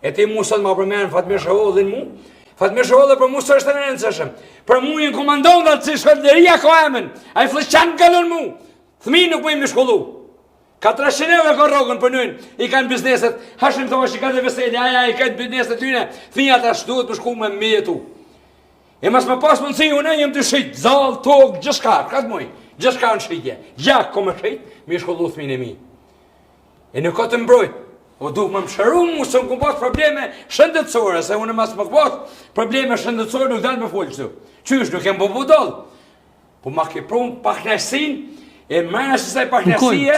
E ti mu sot ma përmenë Fatmir Shahollin mu, Fatmir Shahollin për mu së është të në rëndësëshëm. Për mu i në komandon dhe të shkëllëria ka emen, a i flëshqanë gëllën mu, thmi nuk mu i më shkollu. 400 euro ka rogën për njën, i kanë bizneset, hashim të është i kanë dhe veseli, aja i kanë bizneset tyne, thmija ta shtuhet për shku me mjetu. E mas më pas mundësi, unë jem të shqit, zalë, tokë, gjëshka, këtë muj, gjëshka në shqitje, gjak ko më shqit, mi shkollu thmin e mi. E në këtë mbrojt, o duke më mshëru mu se më këmë pas probleme shëndetësore, se unë mas më pas probleme shëndetësore nuk dalë me folë qëtu. Qysh, nuk e më bëbu dollë. Po ma ke prunë paknesin, e mërë se saj paknesie,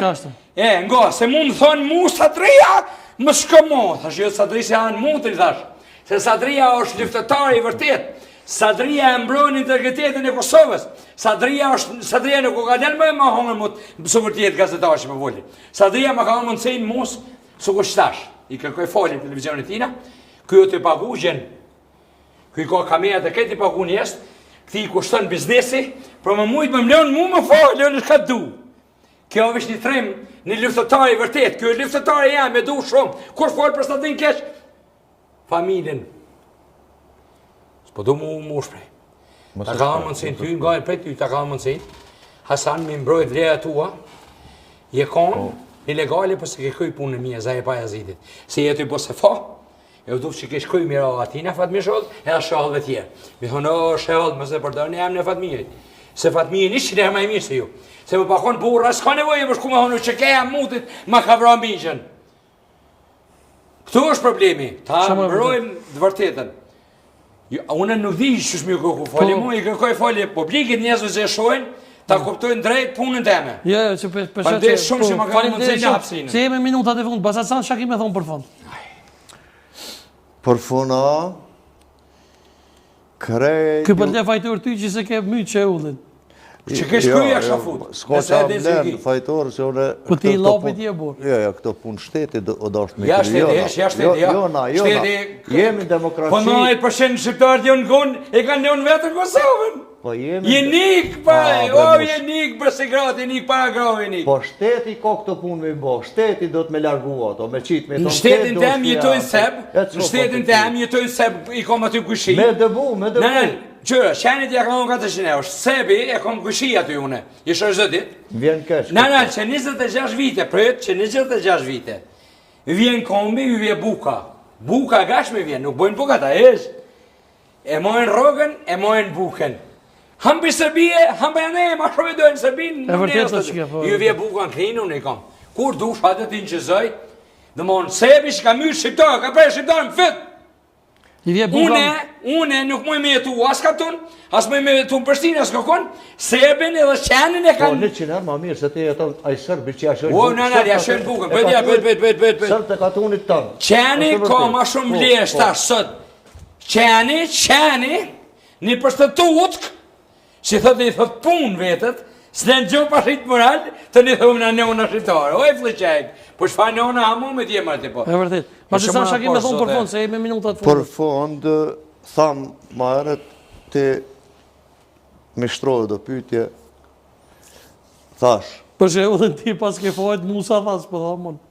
nga, se mu më thonë mu Sadria, më shkëmo, thash jo Sadri se anë mu të i thash, se Sadria është lyftetari i vërtet, Sadria e mbrojnë integritetin e Kosovës, Sadria nuk o ka delë më hongën më së vërtet gazetashi më voli. Sadria më ka hongën mënësejnë mus, së kështash, i kërkoj folin televizionit tina, kjo të pagu gjenë, kjo i ka kamerat e këtë i pagu njështë, këti i kushtën biznesi, për më mujtë më mleon mu më folin, në shka du. Kjo është një trim, një lyftetari vërtet, kjo lyftetari jam e du shumë, kur folë për statin keq? Familjen. S'po du mu shprej. Ta ka mundësin ty, nga e prej ty, ta ka mundësin, Hasan mi mbrojt vleja tua, je konë, ilegale, për se ke këj punë në mija, zaje pa jazidit. Se jetu i bo se fa, e u du që ke shkuj mira atina Fatmir Shaholl, edhe shahallëve tjerë. Mi thonë, o Shaholl, mëse përdojnë e jam në Fatmirit. Se Fatmirit ishtë që ma i mirë se ju. Se më pakon burra, s'ka nevojë për shku me honu që keja mutit, ma ka vra mishën. Këtu është problemi, ta mbrojmë dë vërtetën. Unë nuk di që shmi kërku fali, mu i kërkoj fali publikit njëzve që e shojnë, ta kuptojnë drejt punën teme. Jo, që përshë shumë që ma ka më të një hapsinë. Se jemi minutat e fund, basat sa shaki me thonë për fund? Për funa, krejt... Ky për le fajtur ty që se ke mytë që e ullin. Që ke shkryja shafut. S'ka që a mlenë fajtorë që une... Po ti i lapit i e borë. Jo, këto punë shtetit o dashtë me ja shteti, jona. Jemi demokraci... Po 90% shqiptarët jonë konë, e kanë njën vetën Kosovën. Po jemi... Jenik, pa, o jenik, bërsi gratë, jenik, para grave, jenik. Po shteti ka këto punë me bo, shteti do të me largu ato, me qitë, me në shtetin tem jetojnë seb, në shtetin tem jetojnë seb, i kom aty kushi. Me dëbu. Qërë, qenit ja ka më 400 euro, sebi e kom kushi aty une, i shërë zëdit. Vjen kesh. Që 26 vite, prët që 26 vite, vjen kombi, ju vje buka. Buka gashme vjen, nuk bojnë buka ta esh. E mojnë rogën, e mojnë buken. Hambi Serbie, hambi ne, ma shumë e dojnë Serbin, ju vje buka në krinë, unë i kom. Kur dush, atë ti në qëzoj, dhe mon, sebi që ka myrë shqiptarë, ka prej shqiptarë më fit. Une nuk muj me jetu as kapton, as muj me jetu në Prishtinë, as kokon, sebin edhe qenin e kanë... Po, 100 herë ma mirë, se ti jeton a i sërbi që jashojnë bukën. O, në, jashojnë bukën, bëtë. Sërë të katunit tënë. Qeni ka ma shumë lesh tash sot. Qeni, një përstëtu utkë, që thëtë i thëtë punë vetët, s'le në gjohë pashit moral, të një thëmë në njënë shqiptarë. O, e fleqajt, po shfa njënë hamu me t'je mërë të po. E vërtet. Ma që sa shaki me thonë për fond, se e me minutat fund. Për fond, thamë ma erët të mishtrojë do pytje, thash. Për që e u dhe ti pas ke fojt Musa thas, për thamë mund.